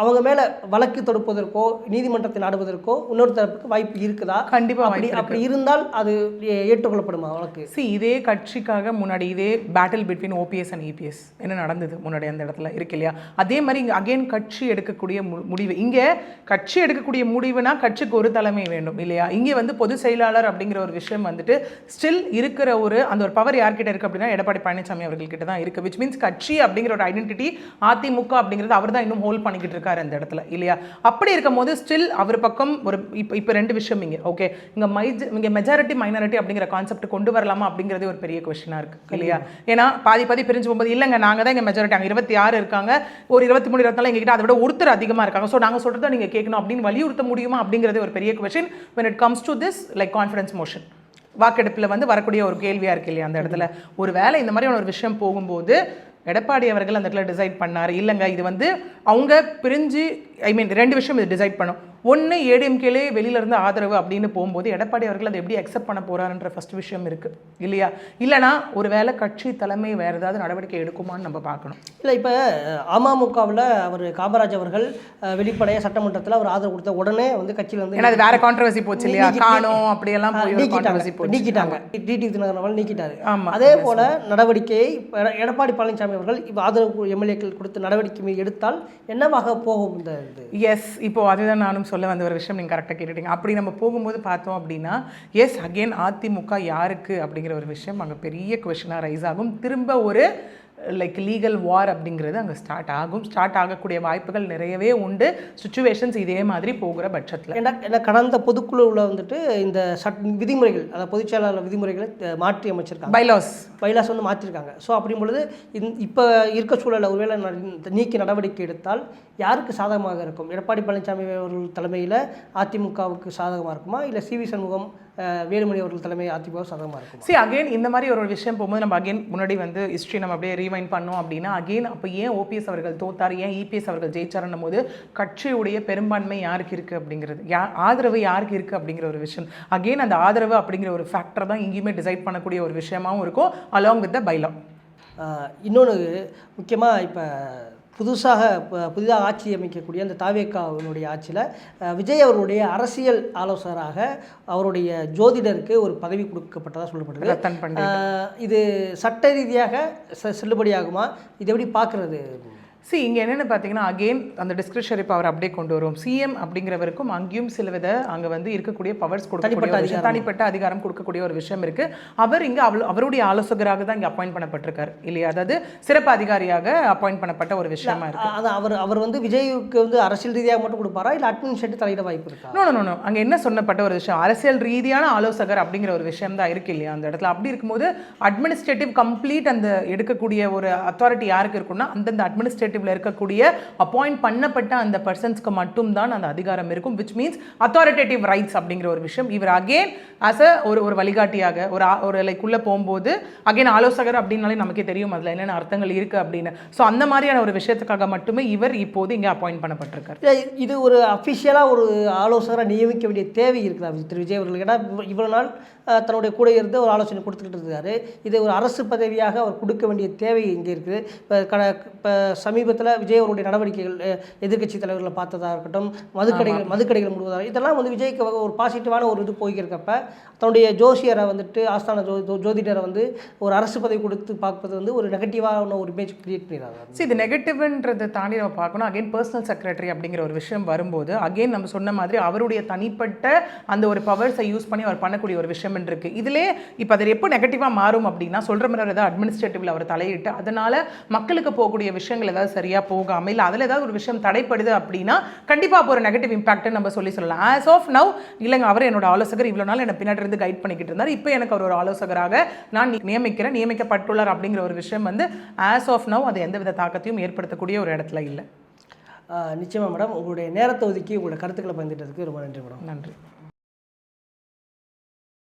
அவங்க மேலே வழக்கு தொடுப்பதற்கோ நீதிமன்றத்தை நாடுவதற்கோ இன்னொரு தரப்புக்கு வாய்ப்பு இருக்குதா? கண்டிப்பாக. அப்படி இருந்தால் அது ஏற்றுக்கொள்ளப்படுமா வழக்கு? இதே கட்சிக்காக முன்னாடி இதே battle between OPS and EPS என்ன நடந்தது முன்னாடி அந்த இடத்துல இருக்கு இல்லையா. அதே மாதிரி இங்கே அகெயின் கட்சி எடுக்கக்கூடிய முடிவு, இங்கே கட்சி எடுக்கக்கூடிய முடிவுனா கட்சிக்கு ஒரு தலைமை வேண்டும் இல்லையா. இங்கே பொதுச் செயலாளர் அப்படிங்கிற ஒரு விஷயம் ஸ்டில் இருக்கிற அந்த ஒரு பவர் யார்கிட்ட இருக்கு அப்படின்னா எடப்பாடி பழனிசாமி அவர்கள்கிட்ட தான் இருக்கு. விச் மீன்ஸ் கட்சி அப்படிங்கிற ஒரு ஐடென்டிட்டி அதிமுக அப்படிங்கிறது அவர் தான் இன்னும் ஹோல்ட் பண்ணிக்கிட்டு இருக்காரு அந்த இடத்துல இல்லையா. அப்படி இருக்கும் போது ஸ்டில் அவர் பக்கம் ஒரு இப்போ 2 விஷயம் இங்கே ஓகே. இங்கே மெஜாரிட்டி மைனாரிட்டி அப்படிங்கிற கான்செப்ட் கொண்டு வரலாமா அப்படிங்கிறது ஒரு பெரிய கொஸ்டினாக இருக்கு இல்லையா. ஏன்னா பாதி பிரிஞ்சு போகும்போது இல்லைங்க நாங்கள் தான் இங்கே மெஜாரிட்டி, அங்கே 26 இருக்காங்க, ஒரு 23 24 எங்ககிட்ட அதை விட ஒருத்தர் அதிகமாக இருக்காங்க, ஸோ நாங்கள் சொல்கிறத நீங்கள் கேட்கணும் அப்படின்னு வலியுறுத்த முடியுமா அப்படிங்கிறது ஒரு பெரிய question when it comes to this like confidence motion. வாக்கெடுப்பில் வரக்கூடிய ஒரு கேள்வியாக இருக்கு இல்லையா அந்த இடத்துல. ஒரு வேளை இந்த மாதிரியான ஒரு விஷயம் போகும்போது எடப்பாடி அவர்கள் அந்த இடத்துல டிசைட் பண்ணார் இல்லைங்க இது அவங்க பிரிஞ்சு ரெண்டு விஷயம் இது டிசைட் பண்ணும். ஒன்று ஏடிஎம்கேலே வெளியிலேருந்து ஆதரவு அப்படின்னு போகும்போது எடப்பாடி அவர்கள் அதை எப்படி அக்செப்ட் பண்ண போகிறாருன்ற ஃபஸ்ட் விஷயம் இருக்குது இல்லையா. இல்லைனா ஒரு வேளை கட்சி தலைமை வேறு ஏதாவது நடவடிக்கை எடுக்குமான்னு நம்ம பார்க்கணும். இல்லை இப்போ அமமுகவில் அவர் காமராஜ் அவர்கள் வெளிப்படையாக சட்டமன்றத்தில் அவர் ஆதரவு கொடுத்த உடனே கட்சியில் ஏன்னா அது வேற கான்ட்ரவர்சி போச்சு இல்லையா, காணும் அப்படியெல்லாம் நீக்கிட்டாங்க, டிடி தினகரன் நீக்கிட்டாரு. அதே போல நடவடிக்கையை எடப்பாடி பழனிசாமி அவர்கள் ஆதரவு எம்எல்ஏக்கள் கொடுத்த நடவடிக்கை எடுத்தால் என்னவாக போகும்? இந்த வருது? எஸ், இப்போ அதுதான் நானும் சொல்ல வந்த ஒரு விஷயம், நீங்கள் கரெக்டாக கேட்டுட்டீங்க. அப்படி நம்ம போகும்போது பார்த்தோம் அப்படின்னா, எஸ் அகெயின் அதிமுக யாருக்கு அப்படிங்கிற ஒரு விஷயம் அங்கே பெரிய கொஷனாக ரைஸ் ஆகும். திரும்ப ஒரு லைக் லீகல் வார் அப்படிங்கிறது அங்கே ஸ்டார்ட் ஆகக்கூடிய வாய்ப்புகள் நிறையவே உண்டு, சுச்சுவேஷன்ஸ் இதே மாதிரி போகிற பட்சத்தில். ஏன்னா கடந்த பொதுக்குழுவில் வந்துட்டு இந்த விதிமுறைகள், அதாவது பொதுச்செயலாளர் விதிமுறைகளை மாற்றி அமைச்சிருக்காங்க, பைலாஸ் வந்து மாற்றிருக்காங்க. ஸோ அப்படின் பொழுது இப்போ இருக்க சூழலில் ஒருவேளை நீக்கி நடவடிக்கை எடுத்தால் யாருக்கு சாதகமாக இருக்கும்? எடப்பாடி பழனிசாமி அவர்கள் தலைமையில் அதிமுகவுக்கு சாதகமாக இருக்குமா, இல்லை சிவி சண்முகம் வேலுமணி அவர்கள் தலைமை அதிமுக சாதகமாக இருக்கும்? சரி, அகெயின் இந்த மாதிரி ஒரு விஷயம் போகும்போது நம்ம அகெயின் முன்னாடி வந்து ஹிஸ்ட்ரி நம்ம அப்படியே ரீவைண்ட் பண்ணோம் அப்படின்னா, அகெயின் அப்போ ஏன் ஓபிஎஸ் அவர்கள் தோத்தார், ஏன் இபிஎஸ் அவர்கள் ஜெயிச்சாருன்னும் போது கட்சியுடைய பெரும்பான்மை யாருக்கு இருக்குது அப்படிங்கிறது, ஆதரவு யாருக்கு இருக்குது அப்படிங்கிற ஒரு விஷயம். அகெயின் அந்த ஆதரவு அப்படிங்கிற ஒரு ஃபேக்டர் தான் இங்கேயுமே டிசைட் பண்ணக்கூடிய ஒரு விஷயமாகவும் இருக்கும், அலாங் வித் த பைலா. இன்னொன்று முக்கியமாக இப்போ புதிதாக ஆட்சி அமைக்கக்கூடிய அந்த தாவேகாவினுடைய ஆட்சியில் விஜய் அவருடைய அரசியல் ஆலோசகராக அவருடைய ஜோதிடருக்கு ஒரு பதவி கொடுக்கப்பட்டதாக சொல்லப்படுது. இது சட்ட ரீதியாக செல்லுபடியாகுமா? இது எப்படி பார்க்குறது? இங்கே என்னென்னு பார்த்தீங்கன்னா, அகெயின் அந்த டிஸ்கிரிஷனரி பவர் அப்படியே கொண்டு வரும். சிஎம் அப்படிங்கிறவருக்கும் அங்கேயும் சில வித அங்கே வந்து இருக்கக்கூடிய பவர்ஸ் கொடுக்கக்கூடிய தனிப்பட்ட அதிகாரம் கொடுக்கக்கூடிய ஒரு விஷயம் இருக்குது. அவர் இங்கே அவருடைய ஆலோசகராக தான் இங்கே அப்பாயிண்ட் பண்ணப்பட்டிருக்காரு இல்லையா, அதாவது சிறப்பு அதிகாரியாக அப்பாயிண்ட் பண்ணப்பட்ட ஒரு விஷயமா இருக்குது. அது அவர் வந்து விஜய்க்கு வந்து அரசியல் ரீதியாக மட்டும் கொடுப்பாரா, இல்லை அட்மினிஸ்ட்ரேட்டிவ் தலையிட வாய்ப்பு இருக்கா? நோ, அங்கே என்ன சொன்னப்பட்ட ஒரு விஷயம், அரசியல் ரீதியான ஆலோசகர் அப்படிங்கிற ஒரு விஷயம் தான் இருக்குது இல்லையா அந்த இடத்துல. அப்படி இருக்கும்போது அட்மினிஸ்ட்ரேட்டிவ் கம்ப்ளீட் அந்த எடுக்கக்கூடிய ஒரு அத்தாரிட்டி யாருக்கு இருக்குன்னா, அந்தந்த அட்மினிஸ்ட்ரேட்டிவ் இருக்கக்கூடிய அப்பாயிண்ட் பண்ணப்பட்ட அந்த பர்சன்ஸ்க்கு மட்டும் தான் அந்த அதிகாரம் இருக்கும், which means authoritative rights அப்படிங்கிற ஒரு விஷயம். இவர் அகெயின் ஆஸ் ஒரு வழிகாட்டியாக ஒரு லைக் உள்ள போகும்போது அகெயின் ஆலோசகர் அப்படின்னாலே நமக்கே தெரியும் அதில் என்னென்ன அர்த்தங்கள் இருக்கு அப்படின்னு. ஸோ அந்த மாதிரியான ஒரு விஷயத்துக்காக மட்டுமே இவர் இப்போது இங்கே அப்பாயிண்ட் பண்ணப்பட்டிருக்காரு. இது ஒரு அஃபிஷியலாக ஒரு ஆலோசகராக நியமிக்க வேண்டிய தேவை இருக்குதா திரு விஜய் அவர்கள்? ஏன்னா இவ்வளவு நாள் தன்னுடைய கூட இருந்து ஒரு ஆலோசனை கொடுத்துக்கிட்டு இருக்காரு. இது ஒரு அரசு பதவியாக அவர் கொடுக்க வேண்டிய தேவை இங்கே இருக்குது. இப்போ சமீபத்தில் விஜய் அவருடைய நடவடிக்கைகள், எதிர்க்கட்சி தலைவர்களை பார்த்ததாக இருக்கட்டும், மதுக்கடைகள் முழுவதாக, இதெல்லாம் வந்து விஜய்க்கு ஒரு பாசிட்டிவான ஒரு இது போய்க்கிறப்ப தன்னுடைய ஜோசியரை வந்துட்டு ஆஸ்தான ஜோதிடரை வந்து ஒரு அரசு பதவி கொடுத்து பார்ப்பது வந்து ஒரு நெகட்டிவான ஒரு இமேஜ் கிரியேட் பண்ணிடுறாங்க. இது நெகட்டிவ்ன்றதை தாண்டி நம்ம பார்க்கணும். அகெயின் பர்சனல் செக்ரட்டரி அப்படிங்கிற ஒரு விஷயம் வரும்போது அகெயின் நம்ம சொன்ன மாதிரி அவருடைய தனிப்பட்ட அந்த ஒரு பவர்ஸை யூஸ் பண்ணி அவர் பண்ணக்கூடிய ஒரு விஷயம் இருக்கு. இதிலே இப்போ அது எப்போ நெகட்டிவாக மாறும் அப்படின்னா, சொல்கிற மாதிரி ஏதாவது அட்மினிஸ்ட்ரேட்டிவ்ல அவர் தலையிட்டு அதனால மக்களுக்கு போகக்கூடிய விஷயங்கள் ஏதாவது சரியாக போகாமல் இல்லை அதில் ஏதாவது ஒரு விஷயம் தடைப்படுது அப்படின்னா கண்டிப்பாக அப்போ ஒரு நெகட்டிவ் இம்பாக்ட்னு நம்ம சொல்லலாம். ஆஸ் ஆஃப் நவ் இல்லைங்க, அவர் என்னோட ஆலோசகர், இவ்வளோ நாள் என்னை பின்னாடி இருந்து கைட் பண்ணிக்கிட்டு இருந்தார், இப்போ எனக்கு அவர் ஒரு ஆலோசகராக நான் நியமிக்கப்பட்டுள்ளார் அப்படிங்கிற ஒரு விஷயம் வந்து ஆஸ் ஆஃப் நவ் அது எந்தவித தாக்கத்தையும் ஏற்படுத்தக்கூடிய ஒரு இடத்துல இல்லை. நிச்சயமாக மேடம், உங்களுடைய நேரத்தை ஒதுக்கி உங்களுடைய கருத்துக்களை பகிர்ந்துட்டதுக்கு ரொம்ப நன்றி மேடம். நன்றி.